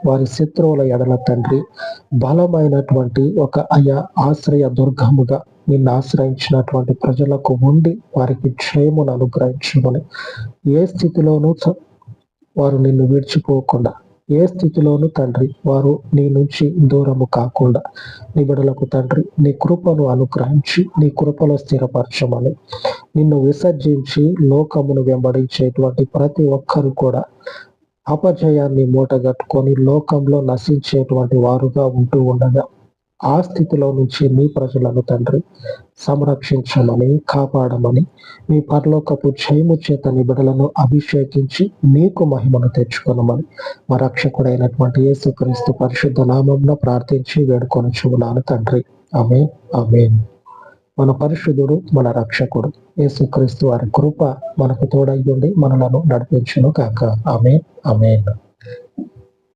వారి శత్రువుల ఎడల తండ్రి బలమైనటువంటి ఒక ఆశ్రయ దుర్గముగా నిన్ను ఆశ్రయించినటువంటి ప్రజలకు ఉండి వారికి క్షేమను అనుగ్రహించమని, ఏ స్థితిలోనూ వారు నిన్ను విడిచిపోకుండా, ఏ స్థితిలోనూ తండ్రి వారు నీ నుంచి దూరము కాకుండా నీ బిడ్డలకు తండ్రి నీ కృపను అనుగ్రహించి నీ కృపలో స్థిరపరచమని, నిన్ను విసర్జించి లోకమును వెంబడించేటువంటి ప్రతి ఒక్కరు కూడా అపజయాన్ని మూటగట్టుకొని లోకంలో నశించేటువంటి వారుగా ఉంటూ ఉండగా, ఆ స్థితిలో నుంచి మీ ప్రజలను తండ్రి సంరక్షించమని, కాపాడమని, మీ పరలోకపు జయము చేత నీ బిడ్డలను అభిషేకించి మీకు మహిమను తెచ్చుకొనమని మా రక్షకుడైనటువంటి యేసుక్రీస్తు పరిశుద్ధ నామమున ప్రార్థించి వేడుకొనుచున్నాను తండ్రి. ఆమేన్, ఆమేన్. మన పరిశుద్ధుడు, మన రక్షకుడు యేసుక్రీస్తు వారి కృప మనకు తోడయ్యుండి మనలను నడిపించును కాక. ఆమేన్, ఆమేన్.